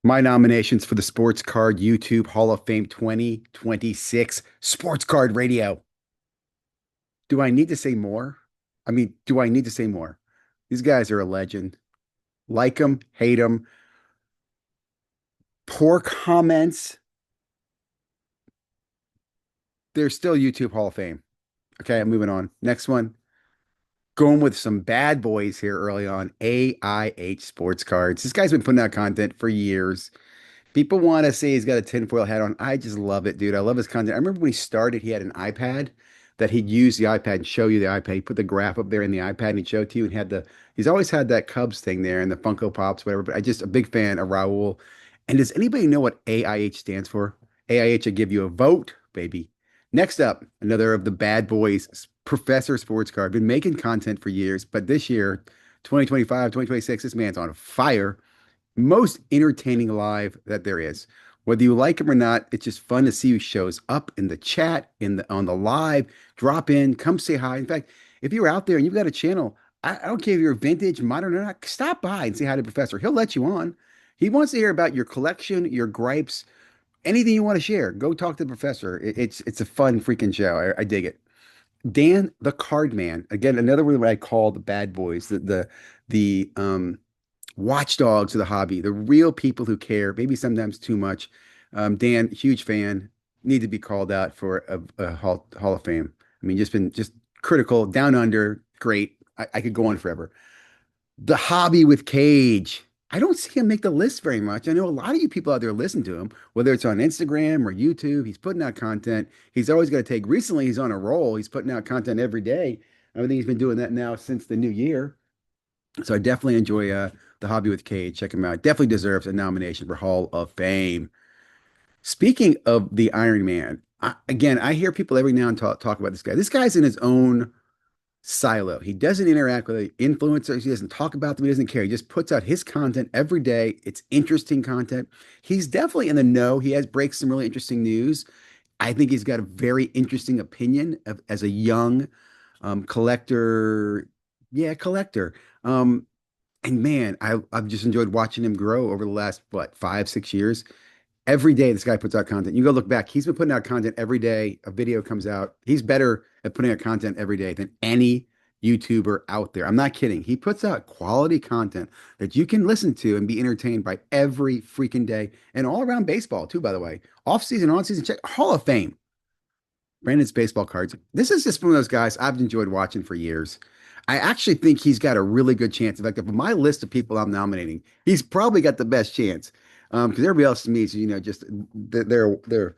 My nominations for the Sports Card YouTube Hall of Fame 2026 Sports Card Radio. Do I need to say more? I mean, do I need to say more? These guys are a legend. Like them, hate them, poor comments. They're still YouTube Hall of Fame. Okay, I'm moving on. Next one. Going with some bad boys here early on. AIH Sports Cards. This guy's been putting out content for years. People want to say he's got a tinfoil hat on. I just love it, dude. I love his content. I remember when he started, he had an iPad that he'd use the iPad and show you the iPad. He put the graph up there in the iPad and he'd show it to you and had he's always had that Cubs thing there and the Funko Pops, whatever. But I just a big fan of Raul. And does anybody know what AIH stands for? AIH, I give you a vote, baby. Next up, another of the bad boys, Professor Sports Card. Been making content for years, but this year, 2025, 2026, this man's on fire. Most entertaining live that there is. Whether you like him or not, it's just fun to see who shows up in the chat, in the on the live. Drop in, come say hi. In fact, if you're out there and you've got a channel, I don't care if you're vintage, modern or not, stop by and say hi to Professor. He'll let you on. He wants to hear about your collection, your gripes, anything you want to share. Go talk to the Professor. It's a fun freaking show. I dig it. Dan the Card Man. Again, another one that I call the bad boys, the watchdogs of the hobby, the real people who care, maybe sometimes too much. Dan, huge fan, need to be called out for a Hall of Fame. I mean, just critical, down under, great. I could go on forever. The hobby with Cage. I don't see him make the list very much. I know a lot of you people out there listen to him, whether it's on Instagram or YouTube. He's putting out content. He's always got to take. Recently, he's on a roll. He's putting out content every day. I think he's been doing that now since the new year. So I definitely enjoy the hobby with Cade. Check him out. Definitely deserves a nomination for Hall of Fame. Speaking of the Iron Man, again, I hear people every now and talk about this guy. This guy's in his own silo. He doesn't interact with the influencers. He doesn't talk about them. He doesn't care. He just puts out his content every day. It's interesting content. He's definitely in the know. He has breaks some really interesting news. I think he's got a very interesting opinion as a young collector. Yeah, collector. Um, and man, I've just enjoyed watching him grow over the last, what, 5, 6 years. Every day, this guy puts out content. You go look back, he's been putting out content every day. A video comes out. He's better at putting out content every day than any YouTuber out there. I'm not kidding. He puts out quality content that you can listen to and be entertained by every freaking day and all around baseball, too, by the way. Off season, on season, check Hall of Fame. Brandon's baseball cards. This is just one of those guys I've enjoyed watching for years. I actually think he's got a really good chance. In fact, of my list of people I'm nominating, he's probably got the best chance. Because everybody else to me is, just they're they're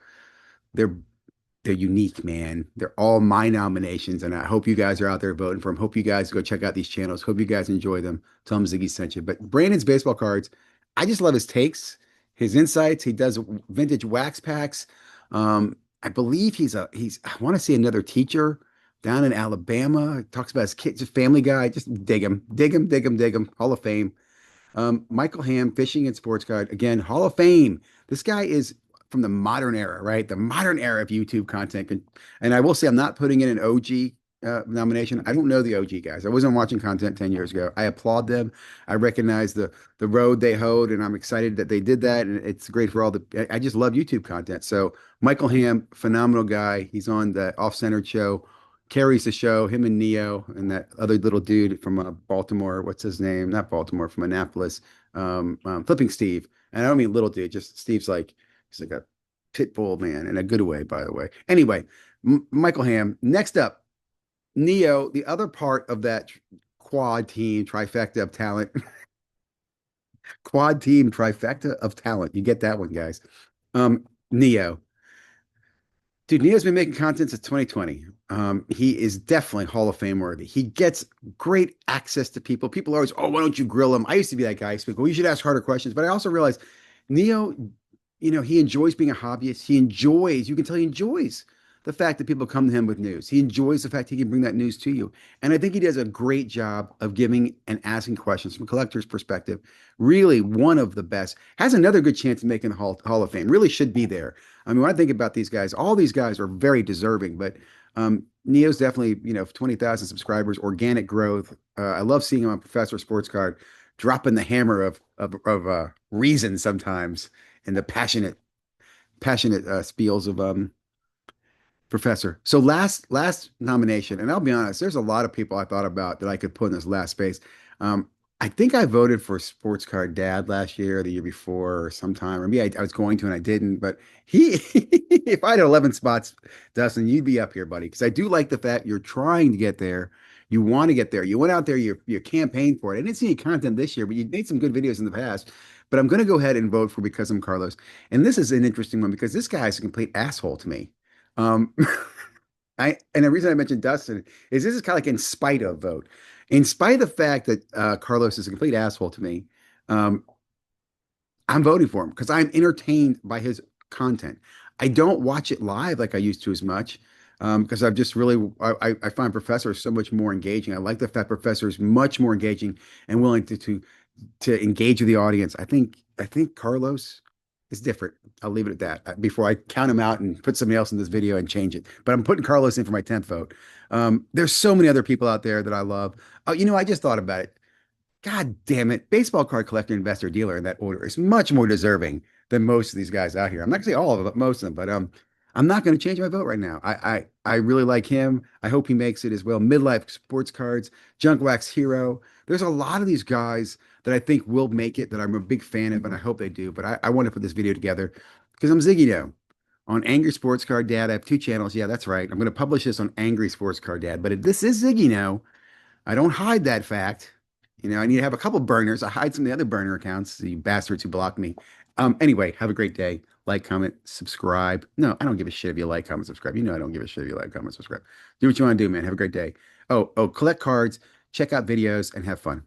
they're unique, man. They're all my nominations, and I hope you guys are out there voting for them. Hope you guys go check out these channels. Hope you guys enjoy them. Tell them Ziggy sent you. But Brandon's baseball cards, I just love his takes, his insights. He does vintage wax packs. I believe he's I want to say another teacher down in Alabama. He talks about his kids, his family guy. Just dig him, dig him, dig him, dig him. Hall of Fame. Michael Ham, Fishing and Sports Card, again, Hall of Fame. This guy is from the modern era, right? The modern era of YouTube content. And I will say, I'm not putting in an OG nomination. I don't know the OG guys. I wasn't watching content 10 years ago. I applaud them. I recognize the road they hoed, and I'm excited that they did that. And it's great for all I just love YouTube content. So Michael Ham, phenomenal guy. He's on the Off Centered show, carries the show, him and Neo and that other little dude from Baltimore. What's his name? Not Baltimore, from Annapolis. Flipping Steve. And I don't mean little dude, just Steve's he's like a pit bull man in a good way, by the way. Anyway, Michael Ham. Next up, Neo, the other part of that quad team trifecta of talent. Quad team trifecta of talent. You get that one, guys. Neo. Dude, Neo's been making content since 2020. He is definitely Hall of Fame worthy. He gets great access to people. People are always, oh, why don't you grill him? I used to be that guy. Speak, well, you should ask harder questions. But I also realized Neo, he enjoys being a hobbyist. You can tell he enjoys the fact that people come to him with news. He enjoys the fact he can bring that news to you. And I think he does a great job of giving and asking questions from a collector's perspective. Really one of the best. Has another good chance of making the Hall of Fame. Really should be there. I mean, when I think about these guys, all these guys are very deserving, but Neo's definitely, 20,000 subscribers, organic growth. I love seeing him on Professor Sports Card. dropping the hammer of reason sometimes and the passionate spiels of Professor. So last nomination, and I'll be honest, there's a lot of people I thought about that I could put in this last space. Um, I think I voted for Sports Card Dad last year, or the year before, or sometime, or maybe I was going to and I didn't. But he, if I had 11 spots, Dustin, you'd be up here, buddy. Because I do like the fact you're trying to get there. You want to get there. You went out there, you campaigned for it. I didn't see any content this year, but you made some good videos in the past. But I'm going to go ahead and vote for Because I'm Carlos. And this is an interesting one because this guy is a complete asshole to me. Um, and the reason I mentioned Dustin is this is kind of like in spite of vote. In spite of the fact that Carlos is a complete asshole to me, um, I'm voting for him because I'm entertained by his content. I don't watch it live like I used to as much because I've just really I find Professor so much more engaging. I like the fact Professor is much more engaging and willing to engage with the audience. I think Carlos is different. I'll leave it at that before I count him out and put somebody else in this video and change it. But I'm putting Carlos in for my 10th vote. There's so many other people out there that I love. Oh, I just thought about it. God damn it. Baseball card collector, investor, dealer in that order is much more deserving than most of these guys out here. I'm not gonna say all of them, but most of them. But I'm not gonna change my vote right now. I really like him. I hope he makes it as well. Midlife sports cards, Junk Wax Hero. There's a lot of these guys that I think will make it that I'm a big fan of, and I hope they do. But I want to put this video together because I'm ZiggyNo on Angry Sports Card Dad. I have two channels. Yeah, that's right. I'm going to publish this on Angry Sports Card Dad. But this is ZiggyNo. I don't hide that fact. I need to have a couple burners. I hide some of the other burner accounts, the bastards who blocked me. Anyway, have a great day. Like, comment, subscribe. No, I don't give a shit if you like, comment, subscribe. I don't give a shit if you like, comment, subscribe. Do what you want to do, man. Have a great day. Oh, collect cards, check out videos, and have fun.